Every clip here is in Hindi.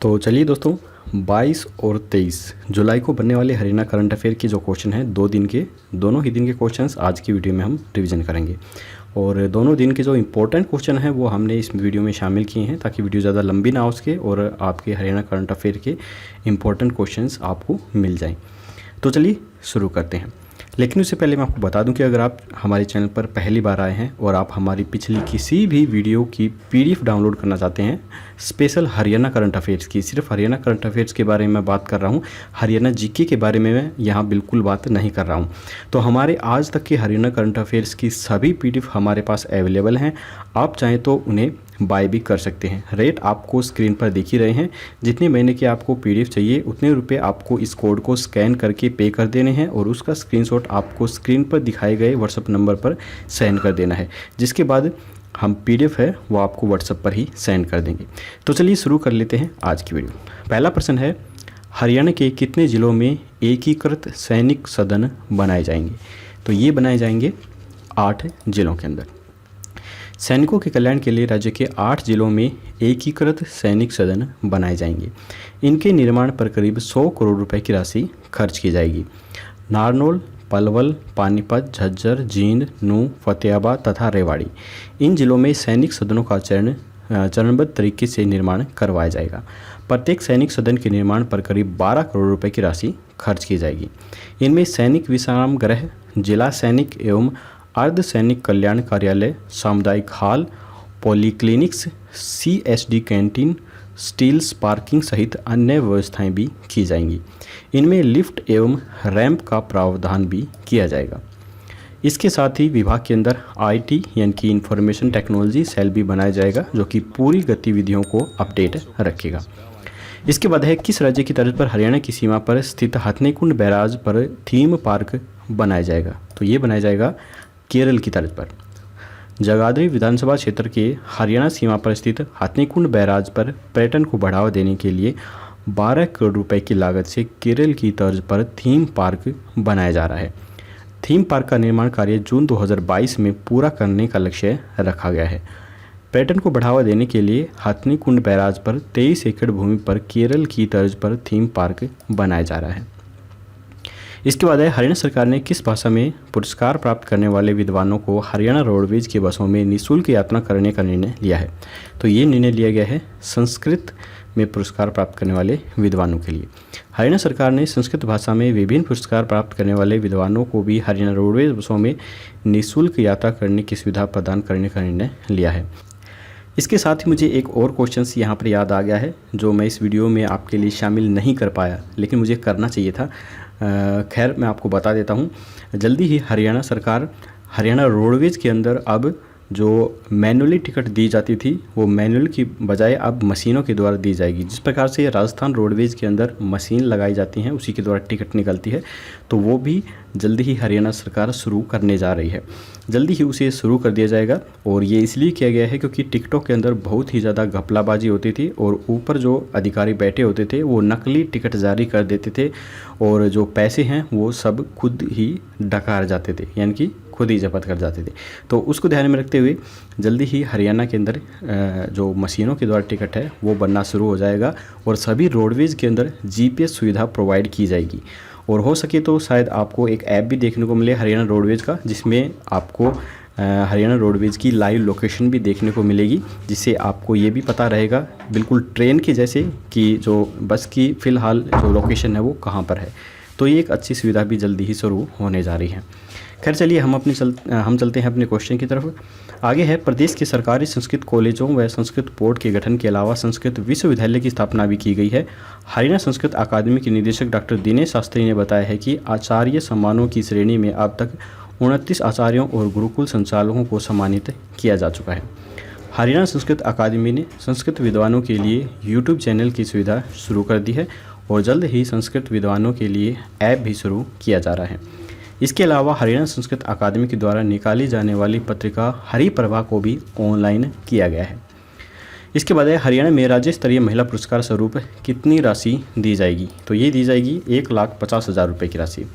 तो चलिए दोस्तों, 22 और 23 जुलाई को बनने वाले हरियाणा करंट अफेयर के जो क्वेश्चन हैं, दोनों ही दिन के क्वेश्चंस आज की वीडियो में हम रिवीजन करेंगे। और दोनों दिन के जो इम्पोर्टेंट क्वेश्चन हैं वो हमने इस वीडियो में शामिल किए हैं ताकि वीडियो ज़्यादा लंबी ना हो सके और आपके हरियाणा करंट अफेयर के इम्पोर्टेंट क्वेश्चंस आपको मिल जाएँ। तो चलिए शुरू करते हैं। लेकिन उससे पहले मैं आपको बता दूं कि अगर आप हमारे चैनल पर पहली बार आए हैं और आप हमारी पिछली किसी भी वीडियो की पीडीएफ डाउनलोड करना चाहते हैं, स्पेशल हरियाणा करंट अफेयर्स की, सिर्फ हरियाणा करंट अफेयर्स के बारे में मैं बात कर रहा हूं, हरियाणा जीके के बारे में मैं यहाँ बिल्कुल बात नहीं कर रहा हूँ। तो हमारे आज तक के हरियाणा करंट अफेयर्स की सभी पीडीएफ हमारे पास अवेलेबल हैं। आप चाहें तो उन्हें बाय भी कर सकते हैं। रेट आपको स्क्रीन पर दिख ही रहे हैं। जितने महीने के आपको पीडीएफ चाहिए उतने रुपए आपको इस कोड को स्कैन करके पे कर देने हैं और उसका स्क्रीनशॉट आपको स्क्रीन पर दिखाए गए व्हाट्सएप नंबर पर सेंड कर देना है, जिसके बाद हम पीडीएफ है वो आपको व्हाट्सएप पर ही सेंड कर देंगे। तो चलिए शुरू कर लेते हैं आज की वीडियो। पहला प्रश्न है, हरियाणा के कितने ज़िलों में एकीकृत सैनिक सदन बनाए जाएंगे? तो ये बनाए जाएंगे 8 जिलों के अंदर। सैनिकों के कल्याण के लिए राज्य के 8 जिलों में एकीकृत सैनिक सदन बनाए जाएंगे। इनके निर्माण पर करीब 100 करोड़ रुपए की राशि खर्च की जाएगी। नारनौल, पलवल, पानीपत, झज्जर, जींद, नूंह, फतेहाबाद तथा रेवाड़ी, इन जिलों में सैनिक सदनों का चरणबद्ध तरीके से निर्माण करवाया जाएगा। प्रत्येक सैनिक सदन के निर्माण पर करीब 12 करोड़ रुपए की राशि खर्च की जाएगी। इनमें सैनिक विश्राम गृह, जिला सैनिक एवं अर्ध सैनिक कल्याण कार्यालय, सामुदायिक हॉल, पॉलीक्लिनिक्स, सीएसडी कैंटीन, स्टील्स पार्किंग सहित अन्य व्यवस्थाएं भी की जाएंगी। इनमें लिफ्ट एवं रैंप का प्रावधान भी किया जाएगा। इसके साथ ही विभाग के अंदर आईटी यानी कि इंफॉर्मेशन टेक्नोलॉजी सेल भी बनाया जाएगा, जो कि पूरी गतिविधियों को अपडेट रखेगा। इसके बाद है, किस राज्य की तर्ज पर हरियाणा की सीमा पर स्थित हथनीकुंड बैराज पर थीम पार्क बनाया जाएगा? तो ये बनाया जाएगा केरल की तर्ज पर। जगाधरी विधानसभा क्षेत्र के हरियाणा सीमा पर स्थित हथनीकुंड बैराज पर पर्यटन को बढ़ावा देने के लिए 12 करोड़ रुपए की लागत से केरल की तर्ज पर थीम पार्क बनाया जा रहा है। थीम पार्क का निर्माण कार्य जून 2022 में पूरा करने का लक्ष्य रखा गया है। पर्यटन को बढ़ावा देने के लिए हथनीकुंड बैराज पर 23 एकड़ भूमि पर केरल की तर्ज पर थीम पार्क बनाया जा रहा है। इसके बाद है, हरियाणा सरकार ने किस भाषा में पुरस्कार प्राप्त करने वाले विद्वानों को हरियाणा रोडवेज की बसों में निःशुल्क यात्रा करने का निर्णय लिया है? तो ये निर्णय लिया गया है संस्कृत में पुरस्कार प्राप्त करने वाले विद्वानों के लिए। हरियाणा सरकार ने संस्कृत भाषा में विभिन्न पुरस्कार प्राप्त करने वाले विद्वानों को भी हरियाणा रोडवेज बसों में निःशुल्क यात्रा करने की सुविधा प्रदान करने का निर्णय लिया है। इसके साथ ही मुझे एक और क्वेश्चन यहाँ पर याद आ गया है जो मैं इस वीडियो में आपके लिए शामिल नहीं कर पाया, लेकिन मुझे करना चाहिए था। खैर मैं आपको बता देता हूँ, जल्दी ही हरियाणा सरकार हरियाणा रोडवेज के अंदर अब जो मैनुअली टिकट दी जाती थी वो मैनुअल की बजाय अब मशीनों के द्वारा दी जाएगी। जिस प्रकार से राजस्थान रोडवेज के अंदर मशीन लगाई जाती हैं उसी के द्वारा टिकट निकलती है, तो वो भी जल्दी ही हरियाणा सरकार शुरू करने जा रही है। जल्दी ही उसे शुरू कर दिया जाएगा और ये इसलिए किया गया है क्योंकि टिकटों के अंदर बहुत ही ज़्यादा घपलाबाजी होती थी और ऊपर जो अधिकारी बैठे होते थे वो नकली टिकट जारी कर देते थे और जो पैसे हैं वो सब खुद ही डकार जाते थे, यानी कि खुद ही जब्त कर जाते थे। तो उसको ध्यान में रखते हुए जल्दी ही हरियाणा के अंदर जो मशीनों के द्वारा टिकट है वो बनना शुरू हो जाएगा और सभी रोडवेज के अंदर जीपीएस सुविधा प्रोवाइड की जाएगी। और हो सके तो शायद आपको एक ऐप भी देखने को मिले हरियाणा रोडवेज का, जिसमें आपको हरियाणा रोडवेज की लाइव लोकेशन भी देखने को मिलेगी, जिससे आपको ये भी पता रहेगा बिल्कुल ट्रेन के जैसे कि जो बस की फ़िलहाल जो लोकेशन है वो कहाँ पर है। तो ये एक अच्छी सुविधा भी जल्दी ही शुरू होने जा रही है। खैर चलिए हम चलते हैं अपने क्वेश्चन की तरफ। आगे है, प्रदेश के सरकारी संस्कृत कॉलेजों व संस्कृत बोर्ड के गठन के अलावा संस्कृत विश्वविद्यालय की स्थापना भी की गई है। हरियाणा संस्कृत अकादमी के निदेशक डॉक्टर दिनेश शास्त्री ने बताया है कि आचार्य सम्मानों की श्रेणी में अब तक 29 आचार्यों और गुरुकुल संचालकों को सम्मानित किया जा चुका है। हरियाणा संस्कृत अकादमी ने संस्कृत विद्वानों के लिए यूट्यूब चैनल की सुविधा शुरू कर दी है और जल्द ही संस्कृत विद्वानों के लिए ऐप भी शुरू किया जा रहा है। इसके अलावा हरियाणा संस्कृत अकादमी के द्वारा निकाली जाने वाली पत्रिका हरि प्रभा को भी ऑनलाइन किया गया है। इसके बाद हरियाणा में राज्य स्तरीय महिला पुरस्कार स्वरूप कितनी राशि दी जाएगी? तो ये दी जाएगी 1,50,000 रुपये की राशि।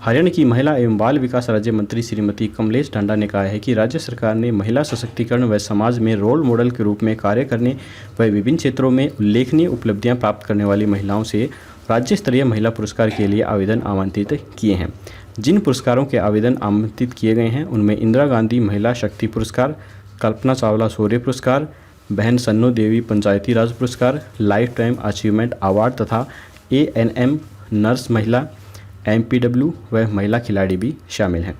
हरियाणा की महिला एवं बाल विकास राज्य मंत्री श्रीमती कमलेश ढांडा ने कहा है कि राज्य सरकार ने महिला सशक्तिकरण व समाज में रोल मॉडल के रूप में कार्य करने व विभिन्न क्षेत्रों में उल्लेखनीय उपलब्धियां प्राप्त करने वाली महिलाओं से राज्य स्तरीय महिला पुरस्कार के लिए आवेदन आमंत्रित किए हैं। जिन पुरस्कारों के आवेदन आमंत्रित किए गए हैं उनमें इंदिरा गांधी महिला शक्ति पुरस्कार, कल्पना चावला शौर्य पुरस्कार, बहन सन्नो देवी पंचायती राज पुरस्कार, लाइफ टाइम अचीवमेंट अवार्ड तथा ANM नर्स महिला, MPW व महिला खिलाड़ी भी शामिल हैं।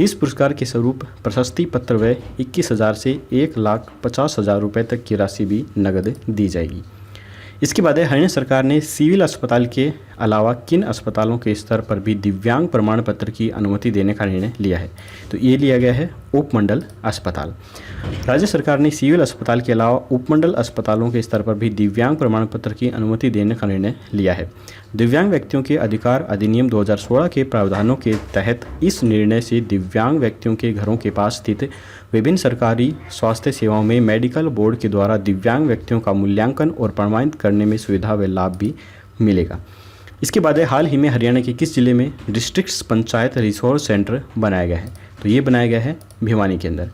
इस पुरस्कार के स्वरूप प्रशस्ति पत्र व 21,000 से 1,50,000 रुपये तक की राशि भी नगद दी जाएगी। इसके बाद हरियाणा सरकार ने सिविल अस्पताल के अलावा किन अस्पतालों के स्तर पर भी दिव्यांग प्रमाण पत्र की अनुमति देने का निर्णय लिया है, तो ये लिया गया है उपमंडल अस्पताल। राज्य सरकार ने सिविल अस्पताल के अलावा उपमंडल अस्पतालों के स्तर पर भी दिव्यांग प्रमाण पत्र की अनुमति देने का निर्णय लिया है। दिव्यांग व्यक्तियों के अधिकार अधिनियम 2016 के प्रावधानों के तहत इस निर्णय से दिव्यांग व्यक्तियों के घरों के पास स्थित विभिन्न सरकारी स्वास्थ्य सेवाओं में मेडिकल बोर्ड के द्वारा दिव्यांग व्यक्तियों का मूल्यांकन और प्रमाणित करने में सुविधा व लाभ भी मिलेगा। इसके बाद हाल ही में हरियाणा के किस जिले में डिस्ट्रिक्ट पंचायत रिसोर्स सेंटर बनाया गया है, तो ये बनाया गया है भिवानी के अंदर।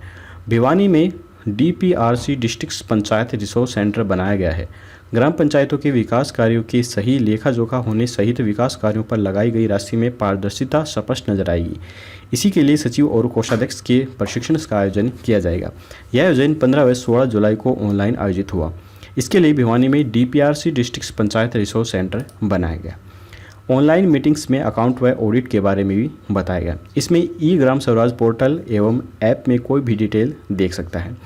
भिवानी में DPRC district panchayat resource centre बनाया गया है। ग्राम पंचायतों के विकास कार्यों के सही लेखा जोखा होने सहित विकास कार्यों पर लगाई गई राशि में पारदर्शिता स्पष्ट नजर आएगी। इसी के लिए सचिव और कोषाध्यक्ष के प्रशिक्षण का आयोजन किया जाएगा। यह आयोजन 15 व 16 जुलाई को ऑनलाइन आयोजित हुआ। इसके लिए भिवानी में DPRC district panchayat resource centre बनाया गया। ऑनलाइन मीटिंग्स में अकाउंट व ऑडिट के बारे में भी बताया गया। इसमें ग्राम स्वराज पोर्टल एवं ऐप में कोई भी डिटेल देख सकता है।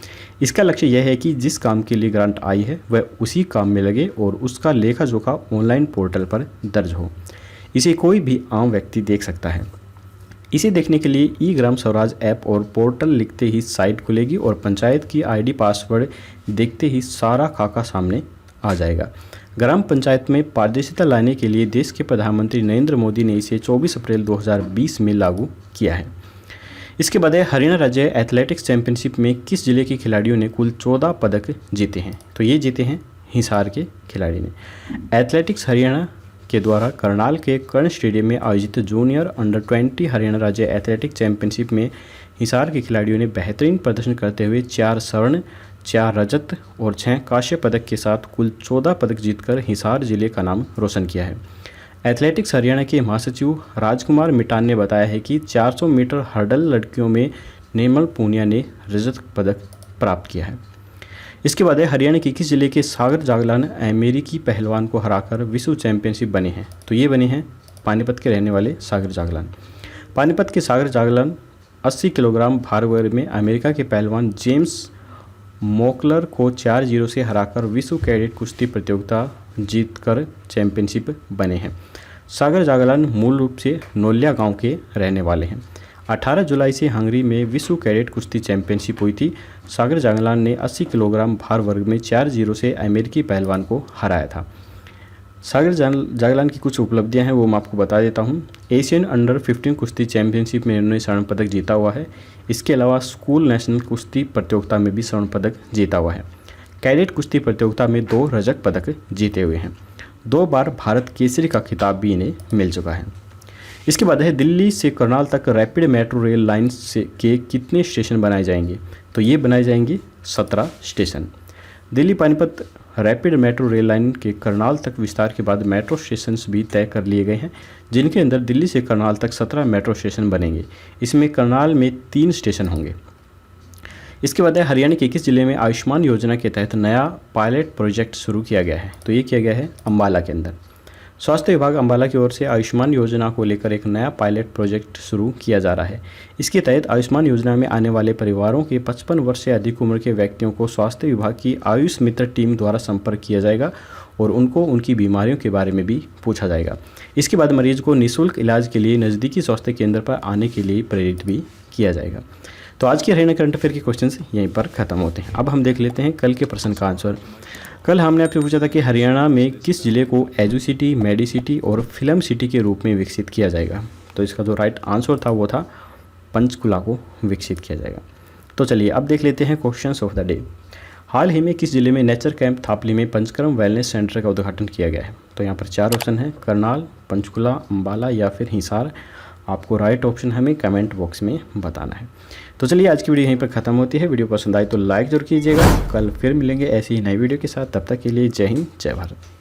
इसका लक्ष्य यह है कि जिस काम के लिए ग्रांट आई है वह उसी काम में लगे और उसका लेखा जोखा ऑनलाइन पोर्टल पर दर्ज हो। इसे कोई भी आम व्यक्ति देख सकता है। इसे देखने के लिए ग्राम स्वराज ऐप और पोर्टल लिखते ही साइट खुलेगी और पंचायत की ID पासवर्ड देखते ही सारा खाका सामने आ जाएगा। ग्राम पंचायत में पारदर्शिता लाने के लिए देश के प्रधानमंत्री नरेंद्र मोदी ने इसे 24 अप्रैल 2020 में लागू किया है। इसके बाद हरियाणा राज्य एथलेटिक्स चैंपियनशिप में किस जिले के खिलाड़ियों ने कुल 14 पदक जीते हैं, तो ये जीते हैं हिसार के खिलाड़ी ने। एथलेटिक्स हरियाणा के द्वारा करनाल के कर्ण स्टेडियम में आयोजित जूनियर अंडर 20 हरियाणा राज्य एथलेटिक्स चैंपियनशिप में हिसार के खिलाड़ियों ने बेहतरीन प्रदर्शन करते हुए 4 स्वर्ण, 4 रजत और 6 कांस्य पदक के साथ कुल 14 पदक जीतकर हिसार जिले का नाम रोशन किया है। एथलेटिक्स हरियाणा के महासचिव राजकुमार मिटान ने बताया है कि 400 मीटर हर्डल लड़कियों में निर्मल पूनिया ने रजत पदक प्राप्त किया है। इसके बाद हरियाणा के किस जिले के सागर जागलान अमेरिकी पहलवान को हराकर विश्व चैंपियनशिप बने हैं, तो ये बने हैं पानीपत के रहने वाले सागर जागलान। पानीपत के सागर जागलान 80 किलोग्राम भार वर्ग में अमेरिका के पहलवान जेम्स मोकलर को 4-0 से हराकर विश्व कैडेट कुश्ती प्रतियोगिता जीतकर चैंपियनशिप बने हैं। सागर जागलान मूल रूप से नोलिया गांव के रहने वाले हैं। 18 जुलाई से हंगरी में विश्व कैडेट कुश्ती चैंपियनशिप हुई थी। सागर जागलान ने 80 किलोग्राम भार वर्ग में 4-0 से अमेरिकी पहलवान को हराया था। सागर जागलान की कुछ उपलब्धियां हैं वो मैं आपको बता देता हूं। एशियन अंडर 15 कुश्ती चैंपियनशिप में इन्होंने स्वर्ण पदक जीता हुआ है। इसके अलावा स्कूल नेशनल कुश्ती प्रतियोगिता में भी स्वर्ण पदक जीता हुआ है। कैडेट कुश्ती प्रतियोगिता में 2 रजत पदक जीते हुए हैं। 2 बार भारत केसरी का खिताब भी इन्हें मिल चुका है। इसके बाद है दिल्ली से करनाल तक रैपिड मेट्रो रेल लाइन से के कितने स्टेशन बनाए जाएंगे, तो ये बनाए जाएंगे 17 station. Delhi Panipat rapid metro rail line के करनाल तक विस्तार के बाद मेट्रो स्टेशन भी तय कर लिए गए हैं, जिनके अंदर दिल्ली से करनाल तक 17 मेट्रो स्टेशन बनेंगे। इसमें करनाल में 3 स्टेशन होंगे। इसके बाद हरियाणा के किस जिले में आयुष्मान योजना के तहत नया पायलट प्रोजेक्ट शुरू किया गया है, तो ये किया गया है अम्बाला के अंदर। स्वास्थ्य विभाग अम्बाला की ओर से आयुष्मान योजना को लेकर एक नया पायलट प्रोजेक्ट शुरू किया जा रहा है। इसके तहत आयुष्मान योजना में आने वाले परिवारों के 55 वर्ष से अधिक उम्र के व्यक्तियों को स्वास्थ्य विभाग की आयुष मित्र टीम द्वारा संपर्क किया जाएगा और उनको उनकी बीमारियों के बारे में भी पूछा जाएगा। इसके बाद मरीज को निःशुल्क इलाज के लिए नज़दीकी स्वास्थ्य केंद्र पर आने के लिए प्रेरित भी किया जाएगा। तो आज के हरियाणा करंट अफेयर के क्वेश्चंस यहीं पर ख़त्म होते हैं। अब हम देख लेते हैं कल के प्रश्न का आंसर। कल हमने आपसे पूछा था कि हरियाणा में किस जिले को एजुसिटी, मेडिसिटी और फिल्म सिटी के रूप में विकसित किया जाएगा, तो इसका जो राइट आंसर था वो था पंचकुला को विकसित किया जाएगा। तो चलिए अब देख लेते हैं क्वेश्चंस ऑफ द डे। हाल ही में किस जिले में नेचर कैंप थापली में पंचकर्म वेलनेस सेंटर का उद्घाटन किया गया है, तो यहाँ पर 4 ऑप्शन है, करनाल, पंचकुला, अम्बाला या फिर हिसार। आपको राइट ऑप्शन हमें कमेंट बॉक्स में बताना है। तो चलिए आज की वीडियो यहीं पर ख़त्म होती है। वीडियो पसंद आई तो लाइक जरूर कीजिएगा। कल फिर मिलेंगे ऐसी ही नई वीडियो के साथ, तब तक के लिए जय हिंद जय भारत।